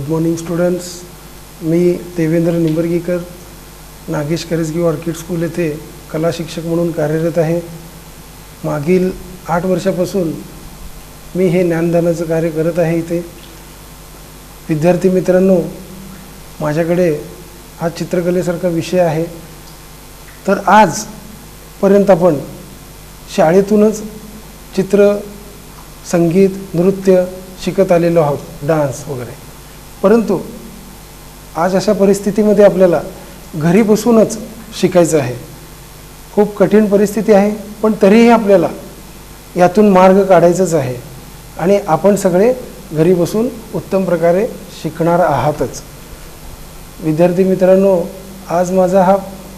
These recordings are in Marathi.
Good morning students. मी देवेंद्र निंबर्गीकर नागेश करजगी ऑर्किड स्कूल येथे कला शिक्षक म्हणून कार्यरत आहे. मागील 8 वर्षापासून मी हे ज्ञानदानाचं कार्य करत आहे. इथे विद्यार्थी मित्रांनो, माझ्याकडे हा चित्रकलेसारखा विषय आहे. तर आजपर्यंत आपण शाळेतूनच चित्र, संगीत, नृत्य शिकत आलेलो आहोत, डान्स वगैरे. परंतु आज अशा परिस्थितीमध्ये आपल्याला घरी बसूनच शिकायचं आहे. खूप कठीण परिस्थिती आहे, पण तरीही आपल्याला यातून मार्ग काढायचाच आहे. आणि आपण सगळे घरी बसून उत्तम प्रकारे शिकणार आहातच. विद्यार्थी मित्रांनो, आज माझा हा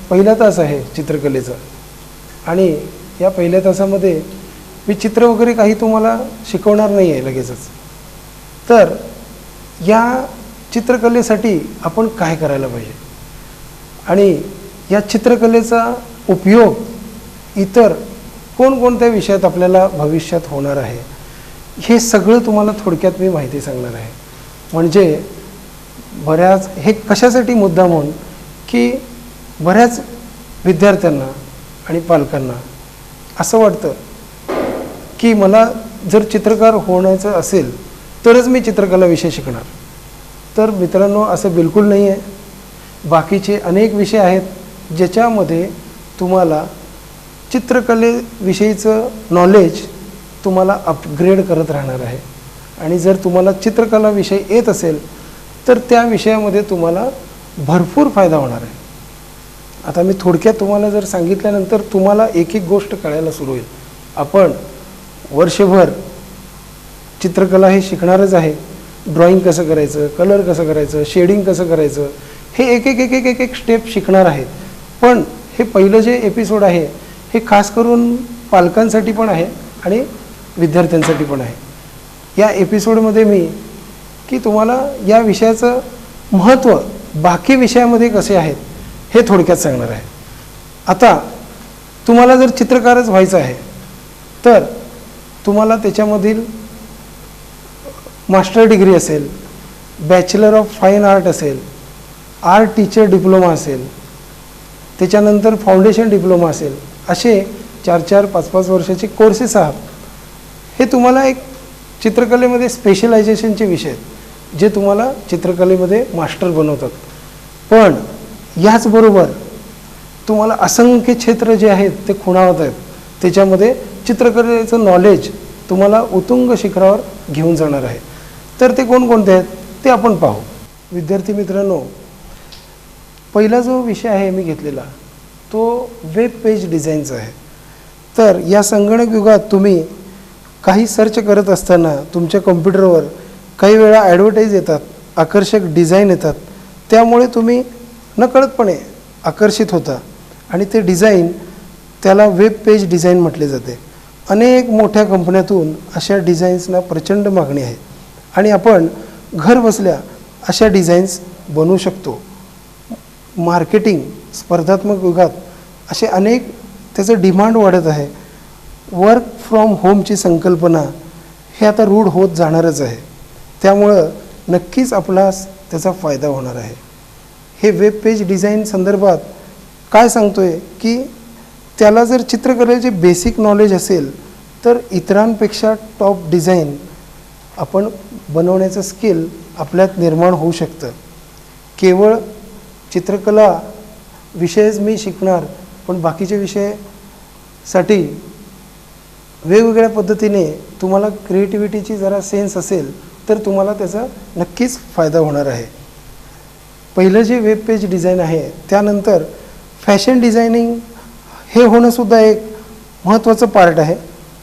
पहिला तास आहे चित्रकलेचा. आणि या पहिल्या तासामध्ये मी चित्र वगैरे काही तुम्हाला शिकवणार नाही आहे लगेचच. तर या चित्रकलेसाठी आपण काय करायला पाहिजे आणि या चित्रकलेचा उपयोग इतर कोणकोणत्या विषयात आपल्याला भविष्यात होणार आहे, हे सगळं तुम्हाला थोडक्यात मी माहिती सांगणार आहे. म्हणजे बऱ्याच हे कशासाठी मुद्दा म्हणून की बऱ्याच विद्यार्थ्यांना आणि पालकांना असं वाटतं की मला जर चित्रकार होण्याचं असेल तरच मी चित्रकला विषय शिकणार. तर मित्रांनो, असं बिलकुल नाही आहे. बाकीचे अनेक विषय आहेत ज्याच्यामध्ये तुम्हाला चित्रकलेविषयीचं नॉलेज तुम्हाला अपग्रेड करत राहणार आहे. आणि जर तुम्हाला चित्रकला विषय येत असेल तर त्या विषयामध्ये तुम्हाला भरपूर फायदा होणार आहे. आता मी थोडक्यात तुम्हाला जर सांगितल्यानंतर तुम्हाला एक एक गोष्ट कळायला सुरू होईल. आपण वर्षभर चित्रकला हे शिकणारच आहे. ड्रॉइंग कसं करायचं, कलर कसं करायचं, शेडिंग कसं करायचं, हे एक एक एक एक एक स्टेप शिकणार आहेत. पण हे पहिलं जे एपिसोड आहे हे खास करून पालकांसाठी पण आहे आणि विद्यार्थ्यांसाठी पण आहे. या एपिसोडमध्ये मी की तुम्हाला या विषयाचं महत्त्व बाकी विषयामध्ये कसे आहेत हे थोडक्यात सांगणार आहे. आता तुम्हाला जर चित्रकारच व्हायचं आहे तर तुम्हाला त्याच्यामधील मास्टर डिग्री असेल, बॅचलर ऑफ फाईन आर्ट असेल, आर्ट टीचर डिप्लोमा असेल, त्याच्यानंतर फाउंडेशन डिप्लोमा असेल, असे 4-4, 5-5 वर्षाचे कोर्सेस आहात. हे तुम्हाला एक चित्रकलेमध्ये स्पेशलायझेशनचे विषय आहेत जे तुम्हाला चित्रकलेमध्ये मास्टर बनवतात. पण याचबरोबर तुम्हाला असंख्य क्षेत्र जे आहेत ते खुणावत आहेत. त्याच्यामध्ये चित्रकलेचं नॉलेज तुम्हाला उत्तुंग शिखरावर घेऊन जाणार आहे. तर ते कोणकोणते आहेत ते आपण पाहू. विद्यार्थी मित्रांनो, पहिला जो विषय आहे मी घेतलेला तो वेब पेज डिझाईनचा आहे. तर या संगणक युगात तुम्ही काही सर्च करत असताना तुमच्या कॉम्प्युटरवर काही वेळा ॲडव्हर्टाईज येतात, आकर्षक डिझाईन येतात. त्यामुळे तुम्ही नकळतपणे आकर्षित होता आणि ते डिझाईन, त्याला वेब पेज डिझाईन म्हटले जाते. अनेक मोठ्या कंपन्यातून अशा डिझाईन्सना प्रचंड मागणी आहे आणि आपण घर बसल्या अशा डिझाईन्स बनवू शकतो. मार्केटिंग स्पर्धात्मक युगात असे अनेक त्याचं डिमांड वाढत आहे. वर्क फ्रॉम होमची संकल्पना हे आता रूढ होत जाणारच आहे. त्यामुळं नक्कीच आपला त्याचा फायदा होणार आहे. हे वेब पेज डिझाईन संदर्भात काय सांगतोय की त्याला जर चित्रकलेचे बेसिक नॉलेज असेल तर इतरांपेक्षा टॉप डिझाईन आपण बनवण्याचं स्किल आपल्यात निर्माण होऊ शकतं. केवळ चित्रकला विषयच मी शिकणार, पण बाकीचे विषयासाठी वेगवेगळ्या पद्धतीने तुम्हाला क्रिएटिव्हिटीची जरा सेन्स असेल तर तुम्हाला त्याचा नक्कीच फायदा होणार आहे. पहिलं जे वेब पेज डिझाईन आहे, त्यानंतर फॅशन डिझायनिंग हे होणंसुद्धा एक महत्त्वाचं पार्ट आहे.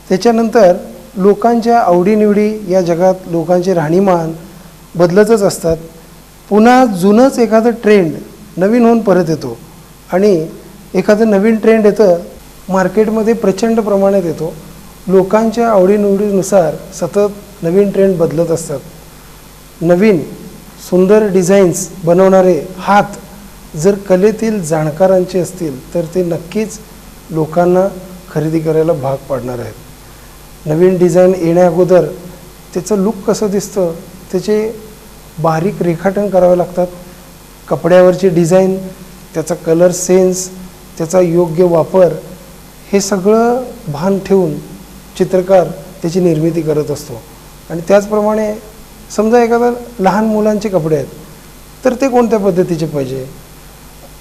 त्याच्यानंतर लोकांच्या आवडीनिवडी, या जगात लोकांचे राहणीमान बदलतच असतात. पुन्हा जुनंच एखादं ट्रेंड नवीन होऊन परत येतो आणि एखादं नवीन ट्रेंड येतं, मार्केटमध्ये प्रचंड प्रमाणात येतो. लोकांच्या आवडीनिवडीनुसार सतत नवीन ट्रेंड बदलत असतात. नवीन सुंदर डिझाईन्स बनवणारे हात जर कलेतील जाणकारांचे असतील तर ते नक्कीच लोकांना खरेदी करायला भाग पाडणार आहेत. नवीन डिझाईन येण्याअगोदर त्याचं लुक कसं दिसतं, त्याचे बारीक रेखाटन करावे लागतात. कपड्यावरची डिझाईन, त्याचा कलर सेन्स, त्याचा योग्य वापर, हे सगळं भान ठेवून चित्रकार त्याची निर्मिती करत असतो. आणि त्याचप्रमाणे समजा एखादा लहान मुलांचे कपडे आहेत, तर ते कोणत्या पद्धतीचे पाहिजे.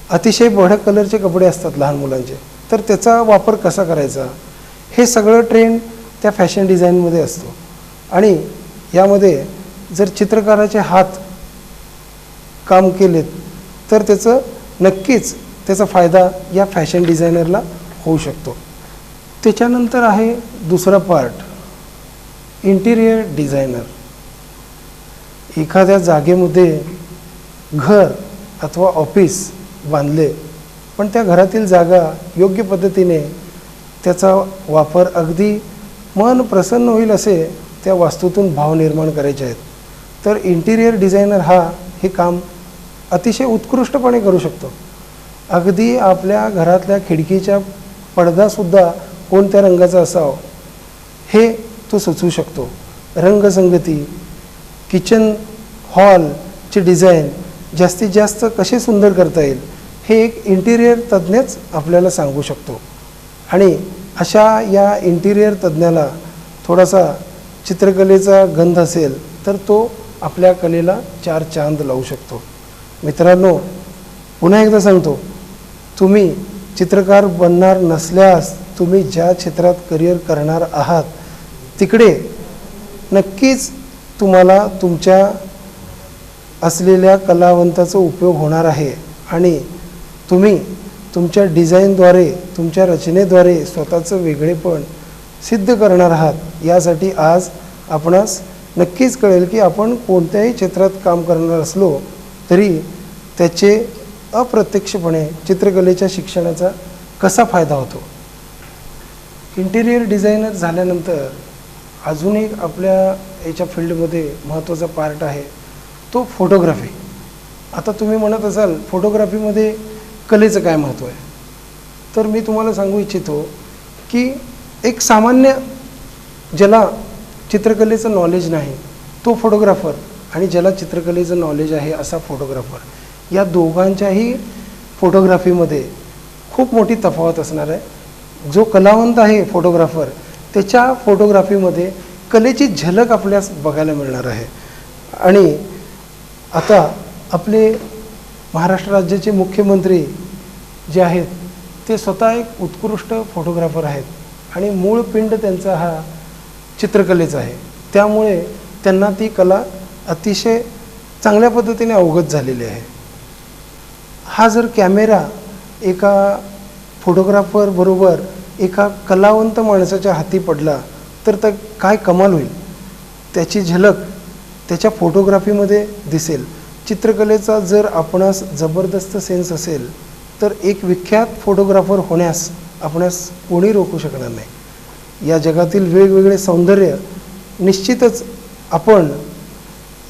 अतिशय भडक कलरचे कपडे असतात लहान मुलांचे, तर त्याचा वापर कसा करायचा, हे सगळं ट्रेंड त्या फॅशन डिझाईनमध्ये असतो. आणि यामध्ये जर चित्रकाराचे हात काम केलेत तर त्याचं नक्कीच त्याचा फायदा या फॅशन डिझायनरला होऊ शकतो. त्याच्यानंतर आहे दुसरा पार्ट, इंटिरियर डिझायनर. एखाद्या जागेमध्ये घर अथवा ऑफिस बांधले, पण त्या घरातील जागा योग्य पद्धतीने त्याचा वापर अगदी मन प्रसन्न होईल असे त्या वास्तूतून भाव निर्माण करायचे आहेत, तर इंटिरियर डिझायनर हे काम अतिशय उत्कृष्टपणे करू शकतो. अगदी आपल्या घरातल्या खिडकीच्या पडदासुद्धा कोणत्या रंगाचा असावा हे तो सुचवू शकतो. रंगसंगती, किचन हॉलची डिझाईन जास्तीत जास्त कसे सुंदर करता येईल हे एक इंटिरियर तज्ज्ञच आपल्याला सांगू शकतो. आणि अशा या इंटिरियर तज्ज्ञाला थोडासा चित्रकलेचा गंध असेल तर तो आपल्या कलेला चार चांद लावू शकतो. मित्रांनो, पुन्हा एकदा सांगतो, तुम्ही चित्रकार बनणार नसल्यास तुम्ही ज्या क्षेत्रात करिअर करणार आहात तिकडे नक्कीच तुम्हाला तुमच्या असलेल्या कलावंताचा उपयोग होणार आहे. आणि तुम्ही तुमच्या डिझाईनद्वारे, तुमच्या रचनेद्वारे स्वतःचं वेगळेपण सिद्ध करणार आहात. यासाठी आज आपणास नक्कीच कळेल की आपण कोणत्याही क्षेत्रात काम करणार असलो तरी त्याचे अप्रत्यक्षपणे चित्रकलेच्या शिक्षणाचा कसा फायदा होतो. इंटिरियर डिझायनर झाल्यानंतर अजून एक आपल्या याच्या फील्डमध्ये महत्त्वाचा पार्ट आहे तो फोटोग्राफी. आता तुम्ही म्हणत असाल फोटोग्राफीमध्ये कलेचं काय महत्त्व आहे, तर मी तुम्हाला सांगू इच्छितो की एक सामान्य ज्याला चित्रकलेचं नॉलेज नाही तो फोटोग्राफर आणि ज्याला चित्रकलेचं नॉलेज आहे असा फोटोग्राफर, या दोघांच्याही फोटोग्राफीमध्ये खूप मोठी तफावत असणार आहे. जो कलावंत आहे फोटोग्राफर त्याच्या फोटोग्राफीमध्ये कलेची झलक आपल्यास बघायला मिळणार आहे. आणि आता आपले महाराष्ट्र राज्याचे मुख्यमंत्री जे आहेत ते स्वतः एक उत्कृष्ट फोटोग्राफर आहेत आणि मूळ पिंड त्यांचा हा चित्रकलेचा आहे. त्यामुळे त्यांना ती कला अतिशय चांगल्या पद्धतीने अवगत झालेली आहे. हा जर कॅमेरा एका फोटोग्राफर बरोबर एका कलावंत माणसाच्या हाती पडला तर काय कमाल होईल, त्याची झलक त्याच्या फोटोग्राफीमध्ये दिसेल. चित्रकलेचा जर आपणास जबरदस्त सेन्स असेल तर एक विख्यात फोटोग्राफर होण्यास आपणास कोणी रोखू शकणार नाही. या जगातील वेगवेगळे सौंदर्य निश्चितच आपण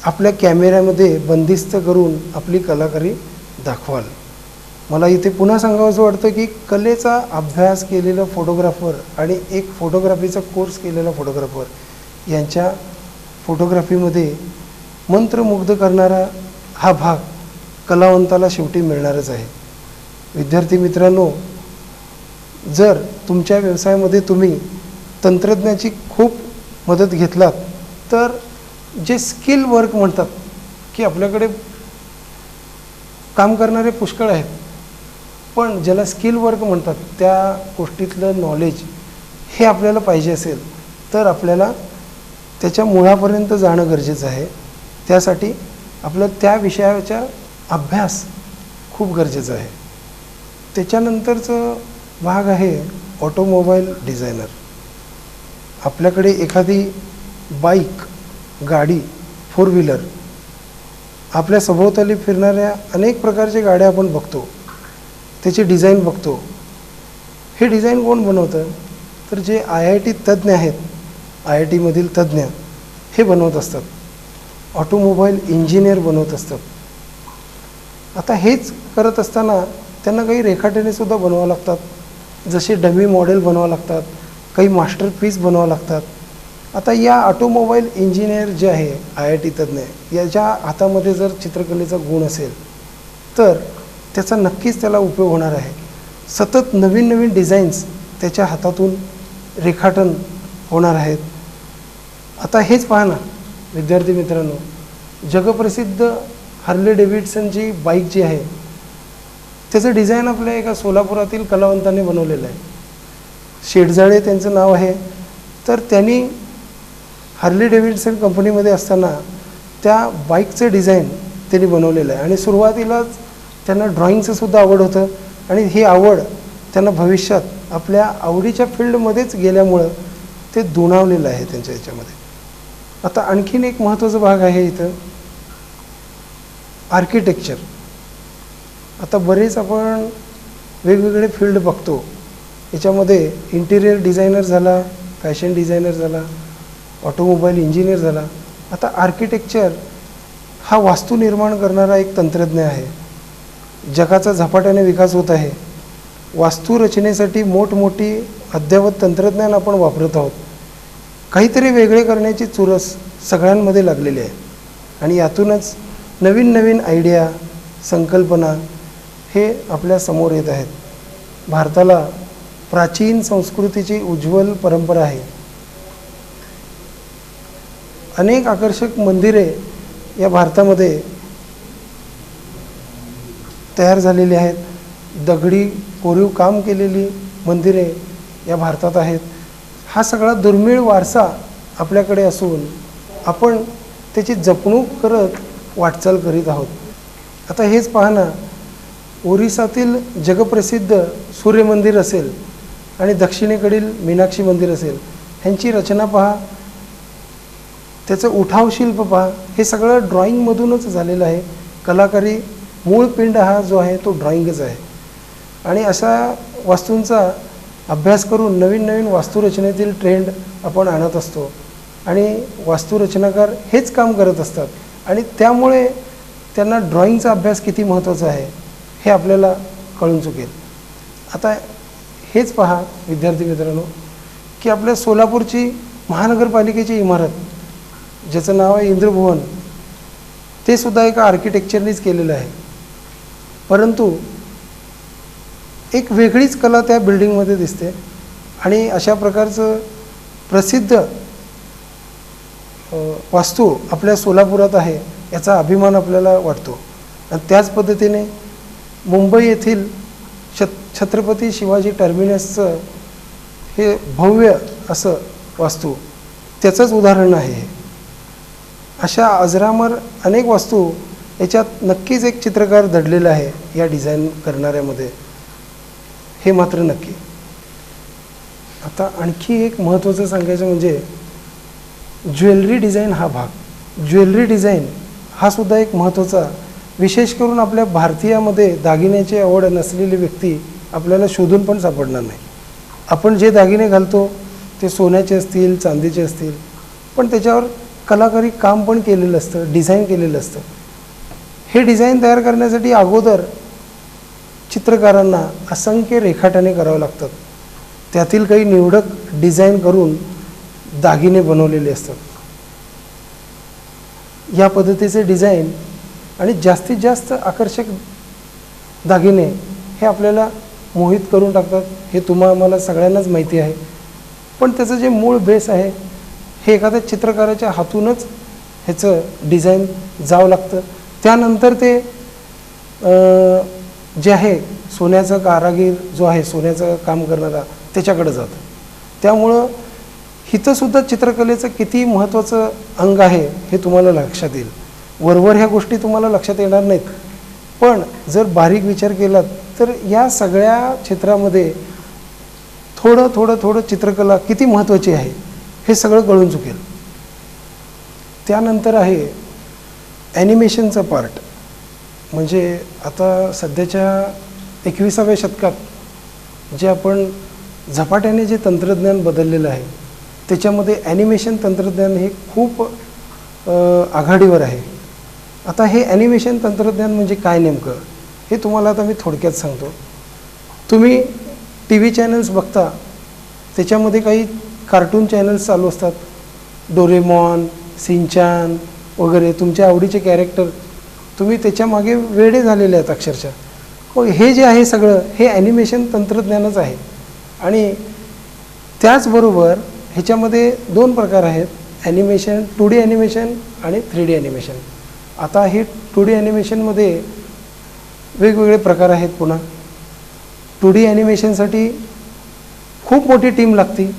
आपल्या कॅमेऱ्यामध्ये बंदिस्त करून आपली कलाकारी दाखवाल. मला इथे पुन्हा सांगावंसं वाटतं की कलेचा अभ्यास केलेला फोटोग्राफर आणि एक फोटोग्राफीचा कोर्स केलेला फोटोग्राफर यांच्या फोटोग्राफीमध्ये मंत्रमुग्ध करणारा हा भाग कलावंताला शेवटी मिळणारच आहे. विद्यार्थी मित्रांनो, जर तुमच्या व्यवसायामध्ये तुम्ही तंत्रज्ञानाची खूप मदत घेतलात तर जे स्किल वर्क म्हणतात की आपल्याकडे काम करणारे पुष्कळ आहेत, पण ज्याला स्किल वर्क म्हणतात त्या गोष्टीतलं नॉलेज हे आपल्याला पाहिजे असेल तर आपल्याला त्याच्या मुळापर्यंत जाणं गरजेचं आहे. त्यासाठी आपलं त्या विषयाचा अभ्यास खूप गरजेचा आहे. त्याच्यानंतरचं भाग आहे ऑटोमोबाईल डिझायनर. आपल्याकडे एखादी बाईक, गाडी, फोर व्हीलर, आपल्या सभोवताली फिरणाऱ्या अनेक प्रकारच्या गाड्या आपण बघतो, त्याची डिझाईन बघतो. हे डिझाईन कोण बनवतं, तर जे IIT तज्ज्ञ आहेत, IITमधील तज्ज्ञ हे बनवत असतात. ऑटोमोबाईल इंजिनियर बनवत असतात. आता हेच करत असताना त्यांना काही रेखाटनेसुद्धा बनवावं लागतात, जसे डमी मॉडेल बनवावं लागतात, काही मास्टरपीस बनवावं लागतात. आता या ऑटोमोबाईल इंजिनियर जे आहे IIT तज्ज्ञ याच्या हातामध्ये जर चित्रकलेचा गुण असेल तर त्याचा नक्कीच त्याला उपयोग होणार आहे. सतत नवीन नवीन डिझाईन्स त्याच्या हातातून रेखाटन होणार आहेत. आता हेच पहा ना विद्यार्थी मित्रांनो, जगप्रसिद्ध हार्ले डेव्हिडसनची बाईक जी आहे त्याचं डिझाईन आपल्या एका सोलापुरातील कलावंताने बनवलेलं आहे. शेटजाळे त्यांचं नाव आहे. तर त्यांनी हार्ले डेव्हिडसन कंपनीमध्ये असताना त्या बाईकचं डिझाईन त्यांनी बनवलेलं आहे आणि सुरुवातीलाच त्यांना ड्रॉइंगचं सुद्धा आवड होतं आणि ही आवड त्यांना भविष्यात आपल्या आवडीच्या फील्डमध्येच गेल्यामुळं ते दुणावलेलं आहे त्यांच्या याच्यामध्ये. आता आणखीन एक महत्त्वाचा भाग आहे इथं आर्किटेक्चर. आता बरेच आपण वेगवेगळे फील्ड बघतो. याच्यामध्ये इंटिरियर डिझायनर झाला, फॅशन डिझायनर झाला, ऑटोमोबाईल इंजिनियर झाला. आता आर्किटेक्चर हा वास्तू निर्माण करणारा एक तंत्रज्ञ आहे. जगाचा झपाट्याने विकास होत आहे. वास्तू रचनेसाठी मोठमोठी अद्ययावत तंत्रज्ञान आपण वापरत आहोत. काहीतरी वेगळे करण्याची चुरस सगळ्यांमध्ये लागलेली आहे आणि यातूनच नवीन नवीन आयडिया, संकल्पना हे आपल्या समोर येत आहेत. भारताला प्राचीन संस्कृतीची उज्ज्वल परंपरा आहे. अनेक आकर्षक मंदिरे या भारतामध्ये तयार झालेली आहेत. दगडी कोरीव काम केलेली मंदिरे या भारतात आहेत. हा सगळा दुर्मिळ वारसा आपल्याकडे असून आपण त्याची जपणूक करत वाटचाल करीत आहोत. आता हेच पहा ना, ओरिसातील जगप्रसिद्ध सूर्यमंदिर असेल आणि दक्षिणेकडील मीनाक्षी मंदिर असेल, ह्यांची रचना पहा, त्याचं उठाव शिल्प पहा. हे सगळं ड्रॉइंगमधूनच झालेलं आहे. कलाकारी मूळ पिंड हा जो आहे तो ड्रॉइंगच आहे आणि अशा वास्तूंचा अभ्यास करून नवीन नवीन वास्तुरचनेतील ट्रेंड आपण आणत असतो आणि वास्तुरचनाकार हेच काम करत असतात आणि त्यामुळे त्यांना ड्रॉइंगचा अभ्यास किती महत्त्वाचा आहे हे आपल्याला कळून चुकेल. आता हेच पहा विद्यार्थी मित्रांनो की आपल्या सोलापूरची महानगरपालिकेची इमारत ज्याचं नाव आहे इंद्रभुवन, ते सुद्धा एका आर्किटेक्चरनीच केलेलं आहे. परंतु एक वेगळीच कला त्या बिल्डिंगमध्ये दिसते आणि अशा प्रकारचं प्रसिद्ध वास्तू आपल्या सोलापुरात आहे याचा अभिमान आपल्याला वाटतो. आणि त्याच पद्धतीने मुंबई येथील छत्रपती शिवाजी टर्मिनसचं हे भव्य असं वास्तू त्याचंच उदाहरण आहे. अशा अजरामर अनेक वास्तू याच्यात नक्कीच एक चित्रकार दडलेला आहे या डिझाईन करणाऱ्यामध्ये, हे मात्र नक्की. आता आणखी एक महत्त्वाचं सांगायचं म्हणजे ज्वेलरी डिझाईन हा भाग. ज्वेलरी डिझाईन हा सुद्धा एक महत्त्वाचा, विशेष करून आपल्या भारतीयामध्ये दागिन्याची आवड नसलेली व्यक्ती आपल्याला शोधून पण सापडणार नाही. आपण जे दागिने घालतो ते सोन्याचे असतील, चांदीचे असतील, पण त्याच्यावर कलाकारी काम पण केलेलं असतं, डिझाईन केलेलं असतं. हे डिझाईन तयार करण्यासाठी अगोदर चित्रकारांना असंख्य रेखाटने करावं लागतात. त्यातील काही निवडक डिझाईन करून दागिने बनवलेले असतात. या पद्धतीचे डिझाईन आणि जास्तीत जास्त आकर्षक दागिने हे आपल्याला मोहित करून टाकतात. हे आम्हाला सगळ्यांनाच माहिती आहे. पण त्याचं जे मूळ बेस आहे हे एखाद्या चित्रकाराच्या हातूनच ह्याचं डिझाईन जावं लागतं. त्यानंतर ते जे आहे सोन्याचा कारागीर जो आहे, सोन्याचं काम करणारा, त्याच्याकडे जातं. त्यामुळं इथंसुद्धा चित्रकलेचं किती महत्त्वाचं अंग आहे हे तुम्हाला लक्षात येईल. वरवर ह्या गोष्टी तुम्हाला लक्षात येणार नाहीत, पण जर बारीक विचार केलात तर या सगळ्या क्षेत्रामध्ये थोडं थोडं थोडं चित्रकला किती महत्त्वाची आहे हे सगळं कळून चुकेल. त्यानंतर आहे ॲनिमेशनचा पार्ट. म्हणजे आता सध्याच्या 21व्या शतकात जे आपण झपाट्याने जे तंत्रज्ञान बदललेलं आहे त्याच्यामध्ये ॲनिमेशन तंत्रज्ञान हे खूप आघाडीवर आहे. आता हे ॲनिमेशन तंत्रज्ञान म्हणजे काय नेमकं हे तुम्हाला आता मी थोडक्यात सांगतो. तुम्ही TV चॅनल्स बघता, त्याच्यामध्ये काही कार्टून चॅनल्स चालू असतात डोरेमॉन, सिंचान वगैरे तुमच्या आवडीचे कॅरेक्टर तुम्ही त्याच्यामागे वेडे झालेले आहेत अक्षरशः. मग हे जे आहे सगळं हे ॲनिमेशन तंत्रज्ञानच आहे. आणि त्याचबरोबर ह्याच्यामध्ये 2 प्रकार आहेत, ॲनिमेशन 2D ॲनिमेशन आणि 3D ॲनिमेशन. आता हे 2D ॲनिमेशनमध्ये वेगवेगळे प्रकार आहेत. पुन्हा 2D ॲनिमेशनसाठी खूप मोठी टीम लागते.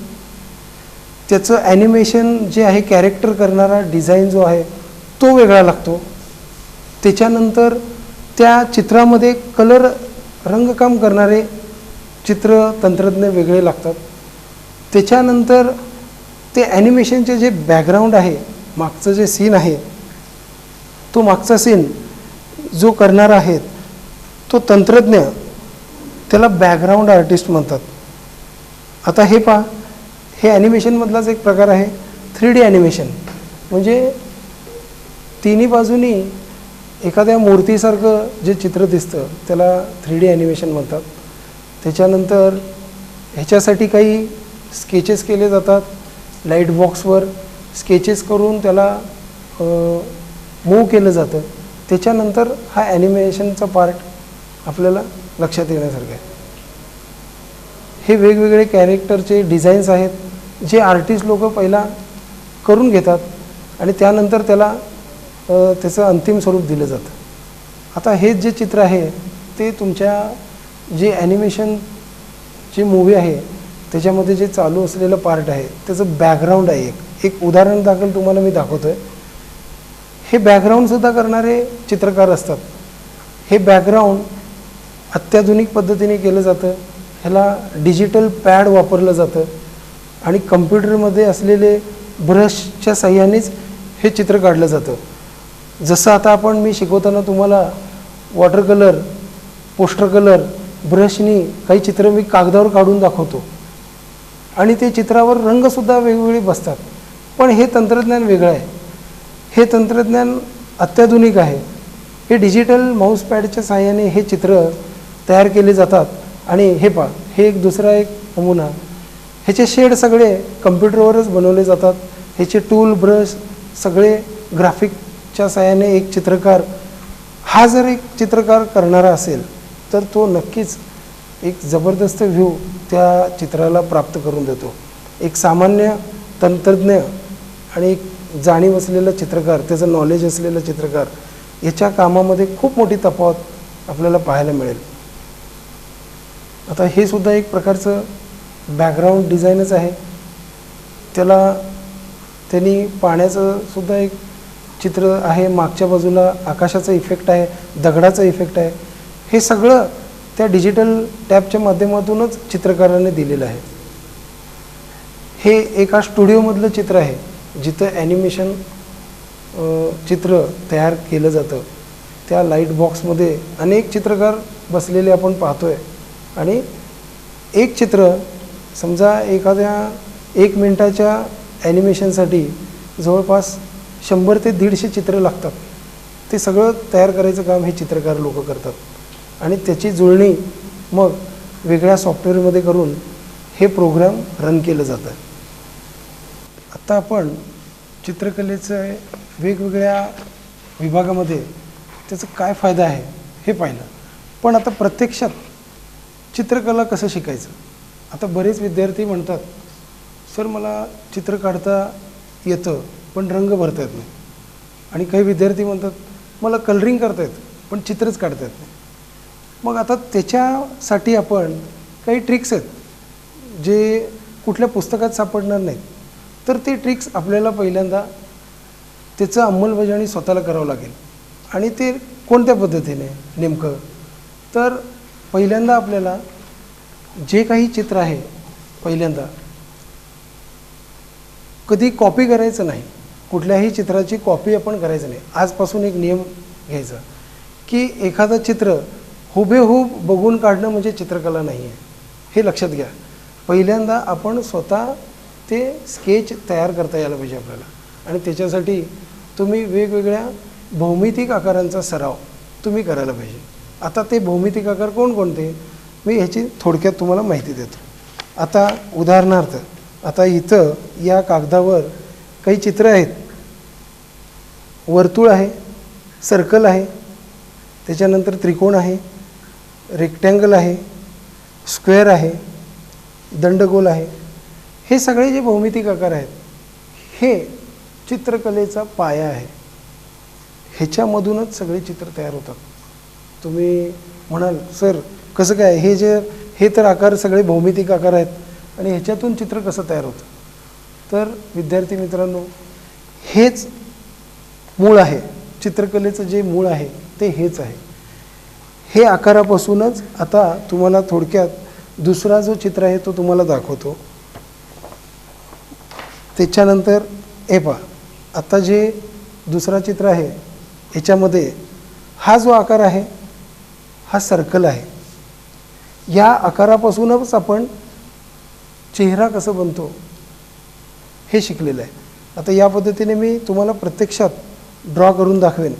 त्याचं ॲनिमेशन जे आहे कॅरेक्टर करणारा डिझाईन जो आहे तो वेगळा लागतो. त्याच्यानंतर त्या चित्रामध्ये कलर रंगकाम करणारे चित्र तंत्रज्ञ वेगळे लागतात. त्याच्यानंतर ते ॲनिमेशनचे जे बॅकग्राऊंड आहे, मागचं जे सीन आहे, तो मागचा सीन जो करणारा आहे तो तंत्रज्ञ, त्याला बॅकग्राऊंड आर्टिस्ट म्हणतात. आता हे पहा, हे ॲनिमेशनमधलाच एक प्रकार आहे 3D ॲनिमेशन. म्हणजे तिन्ही बाजूनी एखाद्या मूर्तीसारखं जे चित्र दिसतं त्याला 3D ॲनिमेशन म्हणतात. त्याच्यानंतर ह्याच्यासाठी काही स्केचेस केले जातात. लाईट बॉक्सवर स्केचेस करून त्याला मूव केलं जातं. त्याच्यानंतर हा ॲनिमेशनचा पार्ट आपल्याला लक्षात येण्यासारखं आहे. हे वेगवेगळे कॅरेक्टरचे डिझाईन्स आहेत जे आर्टिस्ट लोक पहिला करून घेतात आणि त्यानंतर त्याला त्याचं अंतिम स्वरूप दिलं जातं. आता हे जे चित्र आहे ते तुमच्या जे ॲनिमेशन जी मूवी आहे त्याच्यामध्ये जे चालू असलेलं पार्ट आहे त्याचं बॅकग्राऊंड आहे. एक उदाहरण दाखल तुम्हाला मी दाखवतो आहे. हे बॅकग्राऊंडसुद्धा करणारे चित्रकार असतात. हे बॅकग्राऊंड अत्याधुनिक पद्धतीने केलं जातं. ह्याला डिजिटल पॅड वापरलं जातं आणि कम्प्युटरमध्ये असलेले ब्रशच्या साह्यानेच हे चित्र काढलं जातं. जसं आता मी शिकवताना तुम्हाला वॉटर कलर, पोस्टर कलर, ब्रशनी काही चित्र मी कागदावर काढून दाखवतो आणि ते चित्रावर रंगसुद्धा वेगवेगळे बसतात. पण हे तंत्रज्ञान वेगळं आहे. हे तंत्रज्ञान अत्याधुनिक आहे. हे डिजिटल माऊस पॅडच्या साह्याने हे चित्र तयार केले जातात. आणि हे पहा, हे एक दुसरा एक नमुना. ह्याचे शेड सगळे कम्प्युटरवरच बनवले जातात. ह्याचे टूल, ब्रश सगळे ग्राफिकच्या साह्याने एक चित्रकार हा जर एक चित्रकार करणारा असेल तर तो नक्कीच एक जबरदस्त व्ह्यू त्या चित्राला प्राप्त करून देतो. एक सामान्य तंत्रज्ञ आणि एक जाणीव असलेला चित्रकार, त्याचं नॉलेज असलेला चित्रकार याच्या कामामध्ये खूप मोठी तफावत आपल्याला पाहायला मिळेल. आता हे सुद्धा एक प्रकारचं बॅकग्राऊंड डिझाईनच आहे. त्यांनी पाण्याचं सुद्धा एक चित्र आहे. मागच्या बाजूला आकाशाचा इफेक्ट आहे, दगडाचा इफेक्ट आहे. हे सगळं त्या डिजिटल टॅबच्या माध्यमातूनच चित्रकाराने दिलेलं आहे. हे एका स्टुडिओमधलं चित्र आहे जिथं ॲनिमेशन चित्र तयार केलं जातं. त्या लाईट बॉक्समध्ये अनेक चित्रकार बसलेले आपण पाहतोय आणि एक चित्र समजा एखाद्या 1 मिनिटाच्या ॲनिमेशनसाठी जवळपास 100 ते 150 चित्र लागतात. ते सगळं तयार करायचं काम हे चित्रकार लोक करतात आणि त्याची जुळणी मग वेगळ्या सॉफ्टवेअरमध्ये करून हे प्रोग्राम रन केलं जातं. आत्ता आपण चित्रकलेचं वेगवेगळ्या विभागामध्ये त्याचा काय फायदा आहे हे पाहिलं. पण आता प्रत्यक्षात चित्रकला कसं शिकायचं? आता बरेच विद्यार्थी म्हणतात, सर मला चित्र काढता येतं पण रंग भरता येत नाही. आणि काही विद्यार्थी म्हणतात मला कलरिंग करता येतं पण चित्रच काढता येत नाही. मग आता त्याच्यासाठी आपण काही ट्रिक्स आहेत जे कुठल्या पुस्तकात सापडणार नाहीत. तर ते ट्रिक्स आपल्याला पहिल्यांदा त्याचं अंमलबजावणी स्वतःला करावं लागेल. आणि ते कोणत्या पद्धतीने नेमकं? तर पहिल्यांदा आपल्याला जे काही चित्र आहे पहिल्यांदा कधी कॉपी करायचं नाही. कुठल्याही चित्राची कॉपी आपण करायचं नाही. आजपासून एक नियम घ्यायचा की एखादं चित्र हुबेहूब बघून काढणं म्हणजे चित्रकला नाही आहे, हे लक्षात घ्या. पहिल्यांदा आपण स्वतः ते स्केच तयार करता यायला पाहिजे आपल्याला. आणि त्याच्यासाठी तुम्ही वेगवेगळ्या भौमितिक आकारांचा सराव तुम्ही करायला पाहिजे. आता ते भौमितिक आकार कोणकोणते मी ह्याची थोडक्यात तुम्हाला माहिती देतो. आता उदाहरणार्थ आता इथं या कागदावर काही चित्र आहेत. वर्तुळ आहे, सर्कल आहे, त्याच्यानंतर त्रिकोण आहे, रेक्टँगल आहे, स्क्वेअर आहे, दंडगोल आहे. हे सगळे जे भौमितिक आकार आहेत हे चित्रकलेचा पाया आहे. ह्याच्यामधूनच सगळे चित्र तयार होतात. तुम्ही म्हणाल सर कसं काय, हे तर आकार सगळे भौमितिक आकार आहेत आणि ह्याच्यातून चित्र कसं तयार होतं. तर विद्यार्थी मित्रांनो, हेच मूळ आहे. चित्रकलेचं जे मूळ आहे ते हेच आहे. हे आकारापासूनच आता तुम्हाला थोडक्यात दुसरा जो चित्र आहे तो तुम्हाला दाखवतो. त्याच्यानंतर हे पहा, आता जे दुसरा चित्र आहे याच्यामध्ये हा जो आकार आहे हा सर्कल आहे. या आकारापासूनच आपण चेहरा कसं बनतो हे शिकलेलं आहे. आता या पद्धतीने मी तुम्हाला प्रत्यक्षात ड्रॉ करून दाखवेन,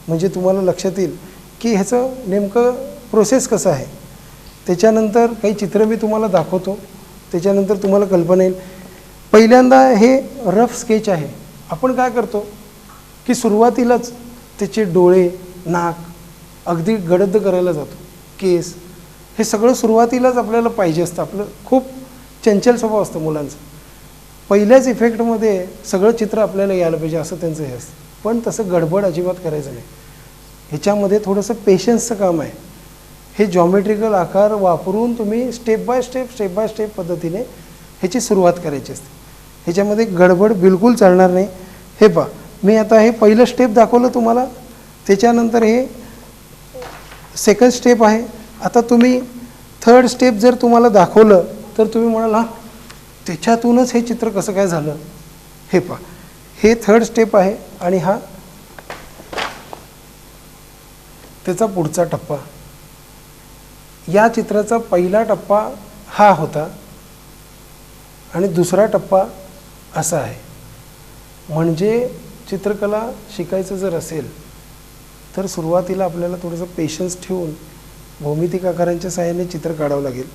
म्हणजे तुम्हाला लक्षात येईल की ह्याचं नेमकं प्रोसेस कसं आहे. त्याच्यानंतर काही चित्र मी तुम्हाला दाखवतो, त्याच्यानंतर तुम्हाला कल्पना येईल. पहिल्यांदा हे रफ स्केच आहे. आपण काय करतो की सुरुवातीलाच त्याचे डोळे, नाक अगदी गडद करायला जातो, केस, हे सगळं सुरुवातीलाच आपल्याला पाहिजे असतं. आपलं खूप चंचल स्वभाव असतं मुलांचं. पहिल्याच इफेक्टमध्ये सगळं चित्र आपल्याला यायला पाहिजे असं त्यांचं हे असतं. पण तसं गडबड अजिबात करायचं नाही. ह्याच्यामध्ये थोडंसं पेशन्सचं काम आहे. हे जॉमेट्रिकल आकार वापरून तुम्ही स्टेप बाय स्टेप पद्धतीने ह्याची सुरुवात करायची असते. ह्याच्यामध्ये गडबड बिलकुल चालणार नाही. हे पहा, मी आता हे पहिलं स्टेप दाखवलं तुम्हाला, त्याच्यानंतर हे सेकंड स्टेप आहे. आता तुम्ही थर्ड स्टेप जर तुम्हाला दाखवलं तर तुम्ही म्हणाल हां त्याच्यातूनच हे चित्र कसं काय झालं. हे पहा, हे थर्ड स्टेप आहे आणि हा त्याचा पुढचा टप्पा. या चित्राचा पहिला टप्पा हा होता आणि दुसरा टप्पा असा आहे. म्हणजे चित्रकला शिकायचं जर असेल तर सुरुवातीला आपल्याला थोडंसं पेशन्स ठेवून भौमितिक आकारांच्या सहाय्याने चित्र काढावं लागेल.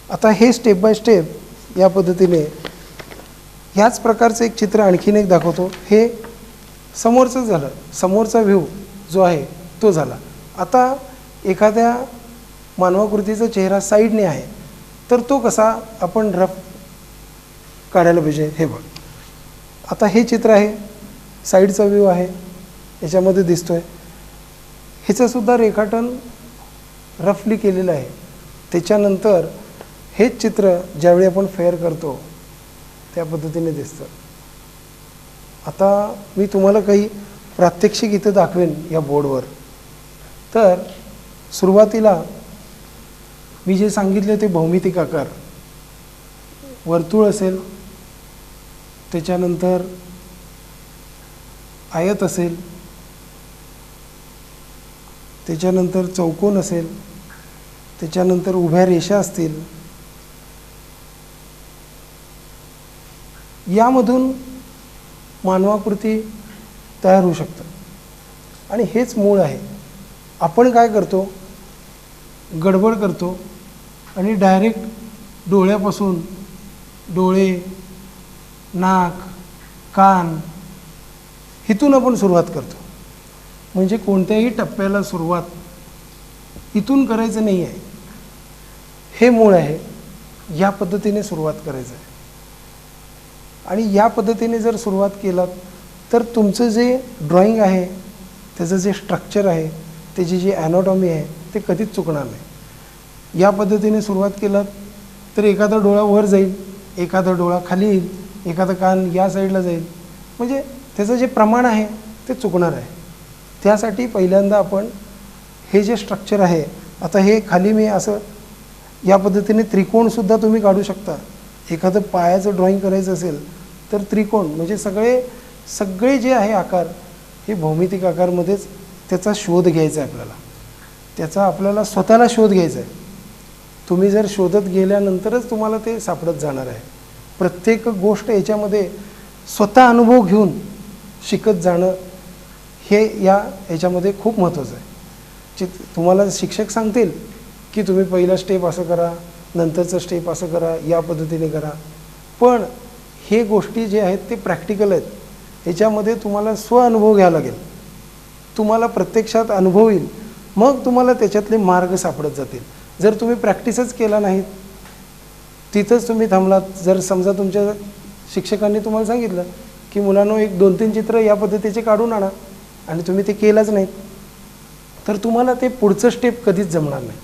आता हे स्टेप बाय स्टेप या पद्धतीने ह्याच प्रकारचं एक चित्र आणखीन एक दाखवतो. हे समोरचं झालं, समोरचा व्ह्यू जो आहे तो झाला. आता एखाद्या मानवाकृतीचा चेहरा साईडने आहे तर तो कसा आपण रफ काढायला पाहिजे. हे बघ, आता हे चित्र आहे, साईडचा व्ह्यू आहे, याच्यामध्ये दिसतोय. ह्याचंसुद्धा रेखाटन रफली केलेलं आहे. त्याच्यानंतर हेच चित्र ज्यावेळी आपण फेअर करतो त्या पद्धतीने दिसतं. आता मी तुम्हाला काही प्रात्यक्षिक इथं दाखवेन या बोर्डवर. तर सुरुवातीला मी जे सांगितले ते भौमितिक आकार, वर्तुळ असेल, त्याच्यानंतर आयत असेल, त्याच्यानंतर चौकोन असेल, त्याच्यानंतर उभ्या रेषा असतील. यामधून मानवाकृती तयार होऊ शकतं आणि हेच मूळ आहे. आपण काय करतो, गडबड करतो आणि डायरेक्ट डोळ्यापासून डोळे, नाक, कान इथून आपण सुरुवात करतो. म्हणजे कोणत्याही टप्प्याला सुरुवात इथून करायचं नाही आहे. हे मूळ आहे. या पद्धतीने सुरुवात करायचं आहे आणि या पद्धतीने जर सुरुवात केलात तर तुमचं जे ड्रॉइंग आहे त्याचं जे स्ट्रक्चर आहे, त्याची जी ॲनाटॉमी आहे ते कधीच चुकणार नाही. या पद्धतीने सुरुवात केलात तर एखादा डोळा वर जाईल, एखादा डोळा खाली येईल, एखादा कान या साईडला जाईल. म्हणजे त्याचं जे प्रमाण आहे ते चुकणार आहे. त्यासाठी पहिल्यांदा आपण हे जे स्ट्रक्चर आहे, आता हे खाली मी असं या पद्धतीने त्रिकोणसुद्धा तुम्ही काढू शकता. एखादं पायाचं ड्रॉइंग करायचं असेल तर त्रिकोण म्हणजे सगळे जे आहे आकार हे भौमितिक आकारमध्येच त्याचा शोध घ्यायचा आहे आपल्याला. त्याचा आपल्याला स्वतःला शोध घ्यायचा आहे. तुम्ही जर शोधत गेल्यानंतरच तुम्हाला ते सापडत जाणार आहे. प्रत्येक गोष्ट याच्यामध्ये स्वतः अनुभव घेऊन शिकत जाणं हे याच्यामध्ये खूप महत्त्वाचं आहे. तुम्हाला शिक्षक सांगतील की तुम्ही पहिला स्टेप असं करा, नंतरचं स्टेप असं करा, या पद्धतीने करा. पण हे गोष्टी जे आहेत ते प्रॅक्टिकल आहेत. ह्याच्यामध्ये तुम्हाला स्वअनुभव घ्यावा लागेल. तुम्हाला प्रत्यक्षात अनुभव येईल, मग तुम्हाला त्याच्यातले मार्ग सापडत जातील. जर तुम्ही प्रॅक्टिसच केला नाहीत, तिथंच तुम्ही थांबलात, जर समजा तुमच्या शिक्षकांनी तुम्हाला सांगितलं की मुलांनो एक 2-3 चित्र या पद्धतीचे काढून आणा आणि तुम्ही ते केलंच नाहीत, तर तुम्हाला ते पुढचं स्टेप कधीच जमणार नाही.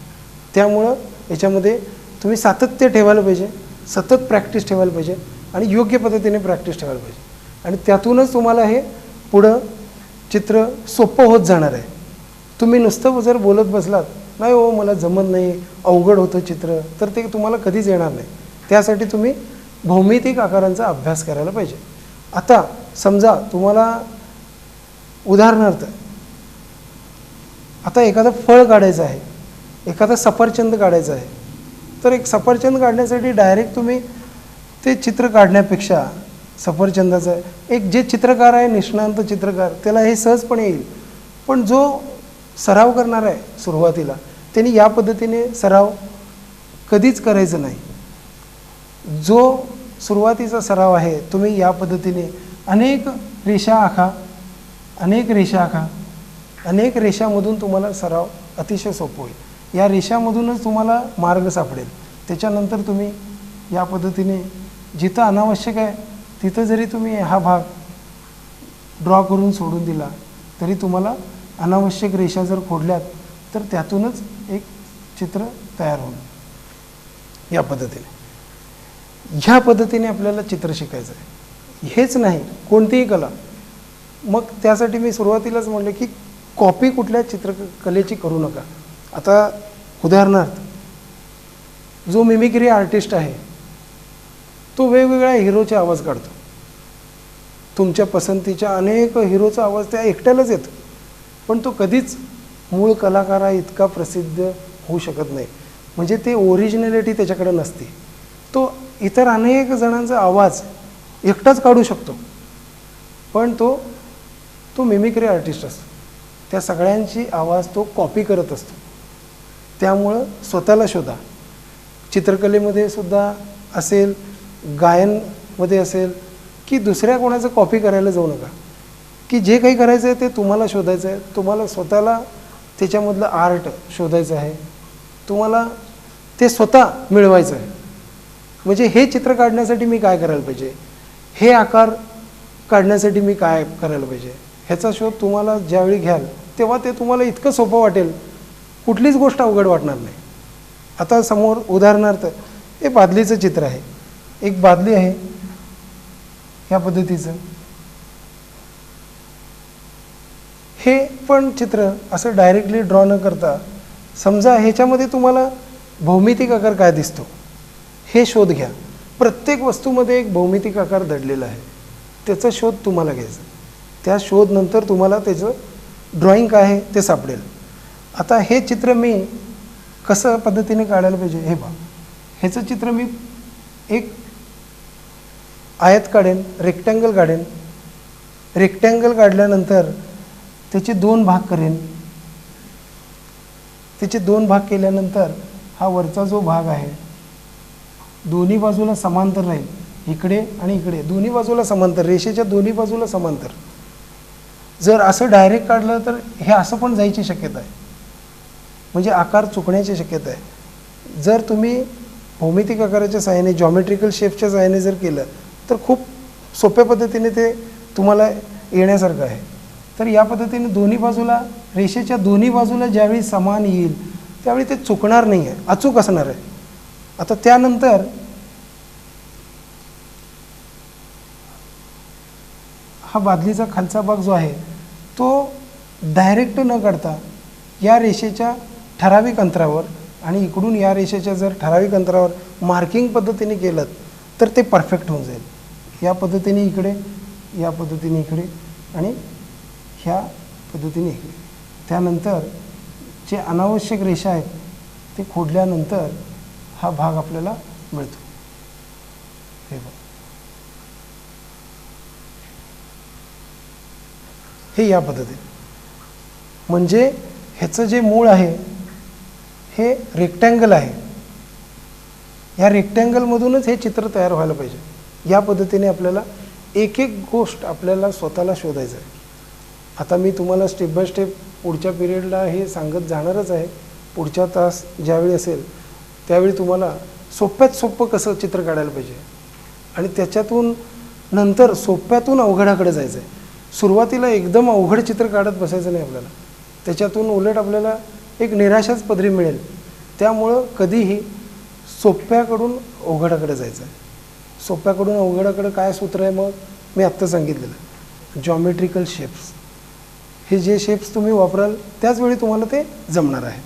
त्यामुळं याच्यामध्ये तुम्ही सातत्य ठेवायला पाहिजे, सतत प्रॅक्टिस ठेवायला पाहिजे आणि योग्य पद्धतीने प्रॅक्टिस ठेवायला पाहिजे. आणि त्यातूनच तुम्हाला हे पुढं चित्र सोपं होत जाणार आहे. तुम्ही नुसतं जर बोलत बसलात, नाही हो मला जमत नाही, अवघड होतं चित्र, तर ते तुम्हाला कधीच येणार नाही. त्यासाठी तुम्ही भौमितिक आकारांचा अभ्यास करायला पाहिजे. आता समजा तुम्हाला उदाहरणार्थ आता एखादं फळ काढायचं आहे, एखादा सफरचंद काढायचं आहे, तर एक सफरचंद काढण्यासाठी डायरेक्ट तुम्ही ते चित्र काढण्यापेक्षा सफरचंदाचं एक जे चित्रकार आहे, निष्णांत चित्रकार, त्याला हे सहजपणे येईल. पण जो सराव करणार आहे सुरुवातीला, त्यांनी या पद्धतीने सराव कधीच करायचं नाही. जो सुरुवातीचा सराव आहे, तुम्ही या पद्धतीने अनेक रेषा आखा, अनेक रेषामधून तुम्हाला सराव अतिशय सोपं होईल. या रेषामधूनच तुम्हाला मार्ग सापडेल. त्याच्यानंतर तुम्ही या पद्धतीने जिथं अनावश्यक आहे तिथं जरी तुम्ही हा भाग ड्रॉ करून सोडून दिला, तरी तुम्हाला अनावश्यक रेषा जर खोडल्यात तर त्यातूनच एक चित्र तयार होईल. या पद्धतीने ह्या पद्धतीने आपल्याला चित्र शिकायचं आहे. हेच नाही, कोणतीही कला. मग त्यासाठी मी सुरुवातीलाच म्हटलं की कॉपी कुठल्या चित्रकलेची करू नका. आता उदाहरणार्थ जो मिमिक्री आर्टिस्ट आहे, तो वेगवेगळ्या हिरोचे आवाज काढतो. तुमच्या पसंतीच्या अनेक हिरोचा आवाज त्या एकट्यालाच येतो, पण तो कधीच मूळ कलाकारा इतका प्रसिद्ध होऊ शकत नाही. म्हणजे ते ओरिजिनॅलिटी त्याच्याकडे नसते. तो इतर अनेक जणांचा आवाज एकटाच काढू शकतो, पण तो मिमिक्री आर्टिस्ट असतो. त्या सगळ्यांची आवाज तो कॉपी करत असतो. त्यामुळं स्वतःला शोधा. चित्रकलेमध्ये सुद्धा असेल, गायनमध्ये असेल, की दुसऱ्या कोणाचं कॉपी करायला जाऊ नका. की जे काही करायचं आहे ते तुम्हाला शोधायचं आहे. तुम्हाला स्वतःला त्याच्यामधलं आर्ट शोधायचं आहे. तुम्हाला ते स्वतः मिळवायचं आहे. म्हणजे हे चित्र काढण्यासाठी मी काय करायला पाहिजे, हे आकार काढण्यासाठी मी काय करायला पाहिजे, ह्याचा शोध तुम्हाला ज्यावेळी घ्याल तेव्हा ते तुम्हाला इतकं सोपं वाटेल, कुठलीच गोष्ट अवघड वाटणार नाही. आता समोर उदाहरणार्थ हे बादलीचं चित्र आहे. एक बादली आहे ह्या पद्धतीचं. हे पण चित्र असं डायरेक्टली ड्रॉ न करता, समजा ह्याच्यामध्ये तुम्हाला भौमितिक आकार काय दिसतो हे शोध घ्या. प्रत्येक वस्तूमध्ये एक भौमितिक आकार दडलेला आहे, त्याचा शोध तुम्हाला घ्यायचा. त्या शोध नंतर तुम्हाला त्याचं ड्रॉइंग काय आहे ते सापडेल. आता हे चित्र मी कसं पद्धतीने काढायला पाहिजे हे पहा. ह्याचं चित्र मी एक आयत काढेन, रेक्टँगल काढेन. रेक्टँगल काढल्यानंतर त्याचे 2 भाग करेन. त्याचे 2 भाग केल्यानंतर हा वरचा जो भाग आहे दोन्ही बाजूला समांतर राहील, इकडे आणि इकडे दोन्ही बाजूला समांतर, रेषेच्या दोन्ही बाजूला समांतर. जर असं डायरेक्ट काढलं तर हे असं पण जायची शक्यता आहे, म्हणजे आकार चुकण्याची शक्यता आहे. जर तुम्ही भौमितिक आकाराच्या सहाय्याने, जॉमेट्रिकल शेपच्या सहाय्याने जर केलं तर खूप सोप्या पद्धतीने ते तुम्हाला येण्यासारखं आहे. तर या पद्धतीने दोन्ही बाजूला, रेषेच्या दोन्ही बाजूला ज्यावेळी समान येईल त्यावेळी ते चुकणार नाही आहे, अचूक असणार आहे. आता त्यानंतर हा बादलीचा खालचा भाग जो आहे तो डायरेक्ट न काढता या रेषेच्या ठराविक अंतरावर आणि इकडून या रेषेच्या जर ठराविक अंतरावर मार्किंग पद्धतीने केलं तर ते परफेक्ट होऊन जाईल. या पद्धतीने इकडे, या पद्धतीने इकडे आणि ह्या पद्धतीने इकडे. त्यानंतर जे अनावश्यक रेषा आहेत ते खोडल्यानंतर हा भाग आपल्याला मिळतो. हे बघा, हे या पद्धतीने. म्हणजे ह्याचं जे मूळ आहे हे रेक्टँगल आहे. या रेक्टँगलमधूनच हे चित्र तयार व्हायला पाहिजे. या पद्धतीने आपल्याला एक एक गोष्ट आपल्याला स्वतःला शोधायचं आहे. आता मी तुम्हाला स्टेप बाय स्टेप पुढच्या पिरियडला हे सांगत जाणारच आहे. पुढच्या तास ज्यावेळी असेल त्यावेळी तुम्हाला सोप्यात सोपं कसं चित्र काढायला पाहिजे आणि त्याच्यातून नंतर सोप्यातून अवघडाकडे जायचं आहे. सुरुवातीला एकदम अवघड चित्र काढत बसायचं नाही आपल्याला. त्याच्यातून उलट आपल्याला एक निराशाच पदरी मिळेल. त्यामुळं कधीही सोप्याकडून अवघडाकडे जायचं आहे. सोप्याकडून अवघडाकडे काय सूत्र आहे मग मी आत्ता सांगितलेलं. जॉमेट्रिकल शेप्स, हे जे शेप्स तुम्ही वापराल त्याच वेळी तुम्हाला ते जमणार आहे.